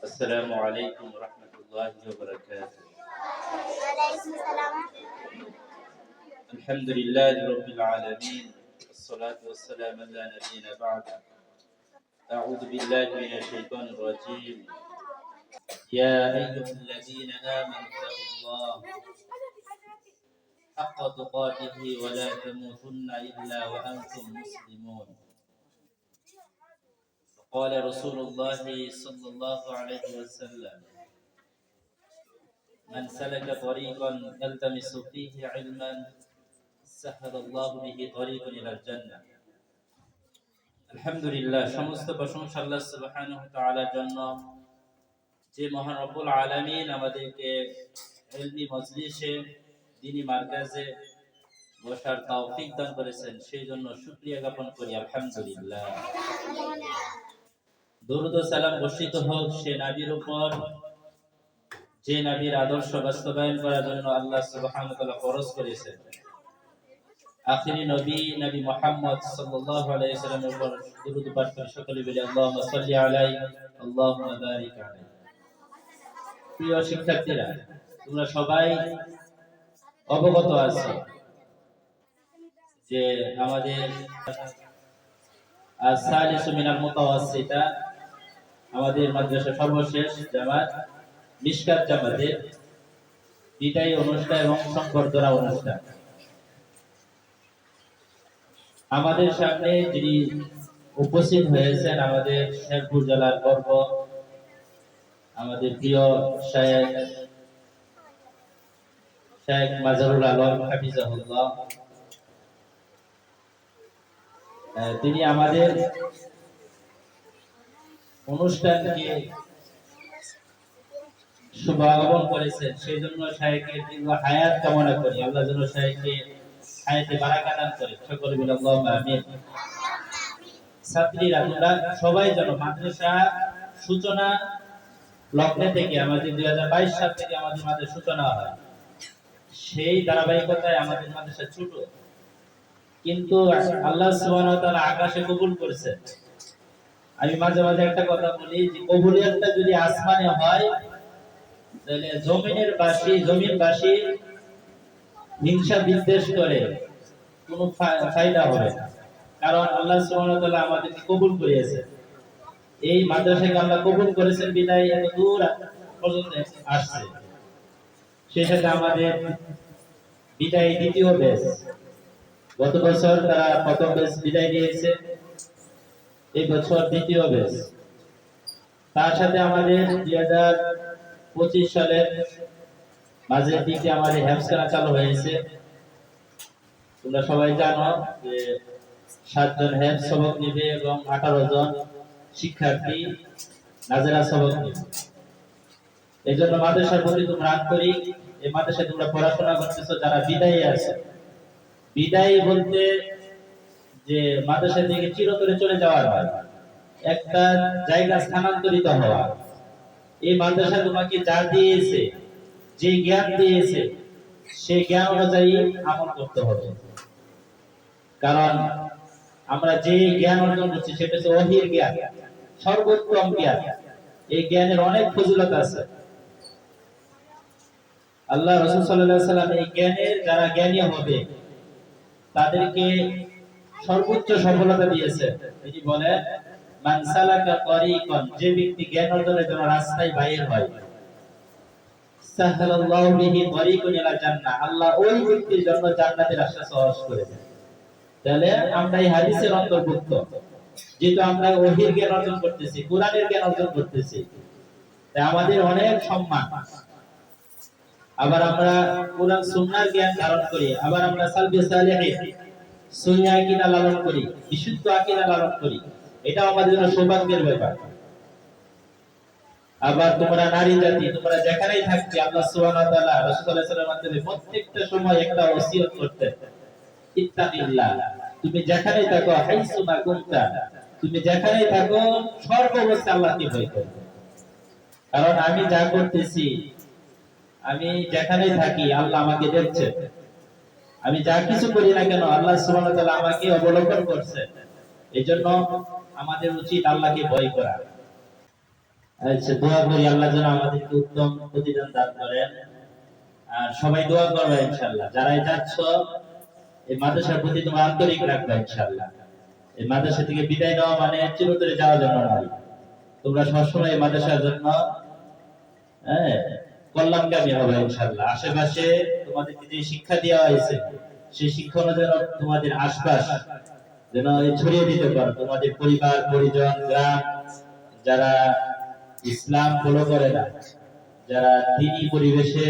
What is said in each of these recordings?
السلام عليكم ورحمة الله وبركاته. وعليكم السلام. الحمد لله رب العالمين، والصلاة والسلام على نبينا بعد. أعوذ بالله من الشيطان الرجيم. يا أيها الذين آمنوا اتقوا الله حق تقاته ولا تموتن إلا وأنتم مسلمون. قال رسول الله صلى الله عليه وسلم: من سلك طريقا يلتمس فيه علما سهل الله به طريقا إلى الجنة. আলহামদুলিল্লাহ, সমস্ত প্রশংসা আল্লাহ সুবহানাহু ওয়া তাআলার জন্য, যে মহান রব্বুল আলামিন আমাদেরকে ইলমি মজলিসে, দ্বীনি মারকাজে বসার তৌফিক দান করেছেন, সেই জন্য শুকরিয়া জ্ঞাপন করি আলহামদুলিল্লাহ। দরুদ ও সালাম বর্ষিত হোক সে নবীর উপর, যে নবীর আদর্শ বাস্তবায়ন করার জন্য আল্লাহ সুবহানাহু ওয়া তাআলা ফরজ করেছেন। আখিরি নবী নবী মুহাম্মদ সাল্লাল্লাহু আলাইহি ওয়াসাল্লামের উপর দরুদ পাঠ করে সকলে বলি আল্লাহুম্মা সাল্লি আলাইহি আল্লাহুম্মা বারিক আলাইহি। প্রিয় শিক্ষার্থীরা, তোমরা সবাই অবগত আছো যে আমাদের আস-সালিসু মিনাল মুতাওয়াসসিতা, আমাদের মাদ্রাসা সর্বশেষ জামাত মিশকাত জামাতের বিদায়ী অনুষ্ঠান এবং সংবর্ধনা অনুষ্ঠান। আমাদের সামনে যিনি উপস্থিত হয়েছেন, আমাদের শেরপুর জেলার গর্ব, আমাদের প্রিয় শেখ মাজারুল আলম হাফিজাহুল্লাহ। তিনি আমাদের অনুষ্ঠানকে শুভ আগমন করেছেন, সেই জন্য শাইখের দীর্ঘ হায়াত কামনা করি। আল্লাহ যেন শাইখকে হায়াতে বারাকা দান করে, সকলে বলি আল্লাহুম্মা আমিন। ছাত্রীরা, তোমরা সবাই যেন মাদ্রাসা সূচনা লগ্নে থেকে, আমাদের 2022 সাল থেকে আমাদের মাদ্রাসা সূচনা হয়, সেই ধারাবাহিকতায় আমাদের মাদ্রাসা ছোট, কিন্তু আল্লাহ সুবহানাহু ওয়া তাআলা আকাশে কবুল করেছেন। আমি মাঝে মাঝে একটা কথা বলি যে কবুলিয়াতটা যদি আসমানে হয়, তাহলে জমিনবাসী হিংসা বিদ্বেষ করে কোনো ফায়দা হবে না। কারণ আল্লাহ সুবহানাহু ওয়া তাআলা আমাদেরকে কবুল করেছেন, এই মাদ্রাসাকে আল্লাহ কবুল করেছেন বিদায় এত দূর পর্যন্ত আসছে। সেই সাথে আমাদের বিদায় দ্বিতীয় ব্যাচ, গত বছর তারা প্রথম ব্যাচ বিদায় দিয়েছে, এই বছর দ্বিতীয় ব্যাচ। তার সাথে আমাদের 2025 সালের মাঝের দিকে আমাদের হেফজখানা চালু হয়েছে। তোমরা সবাই জানো যে 7 জন হেফজ সবক নিবে এবং 18 জন শিক্ষার্থী নাজেরা সবক নিবে। এই জন্য মাদ্রাসার প্রতি তোমরা আন্তরিক, এই মাদ্রাসায় তোমরা পড়াশোনা করতেছো, যারা বিদায়ী আছে, বিদায়ী বলতে যে মাদ্রাসা থেকে চিরতরে চলে যাওয়ার হয়, একটা জায়গা স্থানান্তরিত হওয়া। এই মাদ্রাসা তোমাকে যা দিয়েছে, যে জ্ঞান দিয়েছে, সেই জ্ঞান অনুযায়ী আমল করতে হবে। কারণ আমরা যে জ্ঞান অর্জন করছি সেটা হচ্ছে ওহীর জ্ঞান, সর্বোত্তম জ্ঞান। এই জ্ঞানের অনেক ফজিলত আছে। আল্লাহ রাসূল সাল্লাল্লাহু আলাইহি ওয়াসাল্লাম এই জ্ঞানের, যারা জ্ঞানী হবে তাদেরকে সর্বোচ্চ সফলতা দিয়েছে। তিনি বলেন, মান সালাকা তরিকান, যে ব্যক্তি জ্ঞান অর্জনের জন্য রাস্তায় বাইর হয়, সাহালাল্লাহু বিহি তরিকুন ইলা জান্নাহ, আল্লাহ ওই ব্যক্তির জন্য জান্নাতের রাস্তা সহজ করে দেন। তাহলে আমরা এই হাদিসের অন্তর্ভুক্ত, যেহেতু আমরা ওহীর জ্ঞান অর্জন করতেছি, কোরআনের জ্ঞান অর্জন করতেছি, তাই আমাদের অনেক সম্মান। আবার আমরা কোরআন সুন্নাহর জ্ঞান ধারণ করি, আবার আমরা সালফে সালেহিন সহিহ আকীদা লালন করি, বিশুদ্ধ আকীদা লালন করি, এটা আমাদের জন্য সৌভাগ্যের ব্যাপার। আবার তোমরা নারী জাতি, তোমরা যেখানেই থাকবে, আল্লাহ সুবহানাহু ওয়া তাআলা রাসূল সাল্লাল্লাহু আলাইহি ওয়াসাল্লামের মাধ্যমে প্রত্যেকটা সময় একটা ওসিয়ত করতেন, ইত্তাকিল্লাহ, তুমি যেখানেই থাকো, হাইসু মা কুনতা, তুমি যেখানেই থাকো সর্বাবস্থায় আল্লাহকে ভয় করো। কারণ আমি যা করতেছি, আমি যেখানেই থাকি, আল্লাহ আমাকে দেখছে। আমি যা কিছু করি না কেন, আল্লাহ সুবহানাহু ওয়া তাআলা আমাকে অবলোকন করছে। এজন্য আমাদের উচিত আল্লাহকে ভয় করা। আচ্ছা, দোয়া করি আল্লাহ যেন আমাদেরকে উত্তম প্রতিদান দান করেন। আর সবাই দোয়া করবে ইনশাআল্লাহ। যারাই যাচ্ছ এই মাদ্রাসার প্রতি তোমরা আন্তরিক রাখবে ইনশাআল্লাহ। এই মাদ্রাসা থেকে বিদায় নেওয়া মানে চিরতরে যাওয়ার জন্য নয়। তোমরা সবসময় এই মাদ্রাসার জন্য হ্যাঁ কল্যাণকামী হবে ইনশাআল্লাহ। আশেপাশে তোমাদেরকে যে শিক্ষা দেওয়া হয়েছে সেই শিক্ষা যেন তোমাদের আশপাশ যেন ছড়িয়ে দিতে পারো। তোমাদের পরিবার পরিজন গ্রাম যারা ইসলাম ফলো করে না, যারা দ্বীনি পরিবেশে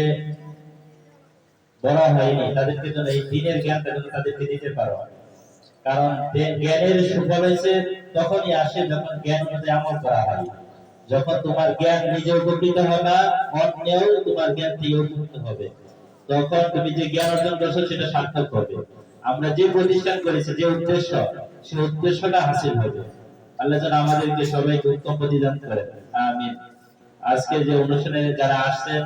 বড় হয়নি, তাদেরকে যেন এই দ্বীনের জ্ঞানটা যেন তাদেরকে দিতে পারো। কারণ জ্ঞানের সুফল হয়েছে তখনই আসে যখন জ্ঞান অনুযায়ী আমল করা হয়। যখন তোমার জ্ঞান নিজে উপকৃত হবে, অন্যেও তোমার জ্ঞান থেকে উপকৃত হবে, তখন তুমি যে জ্ঞান অর্জন করছো সেটা সার্থক হবে। আমরা যে প্রতিষ্ঠান করেছি, যে উদ্দেশ্য, সেই উদ্দেশ্যটা হাসিল হবে। আল্লাহ যেন আমাদেরকে সবাইকে উত্তম প্রতিদান করেন, আমিন। আজকে যে অনুষ্ঠানে যারা আসছেন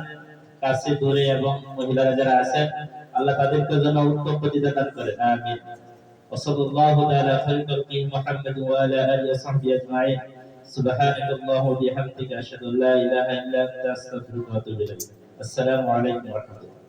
কাছে দূরে এবং মহিলারা যারা আছেন, আল্লাহ তাদেরকে যেন উত্তম প্রতিদান দান করেন, আমিন। وصلى الله على خير خلقه محمد وعلى اله وصحبه اجمعين سبحانك اللهم وبحمدك اشهد ان لا اله الا انت استغفرك واتوب اليك السلام عليكم ورحمه الله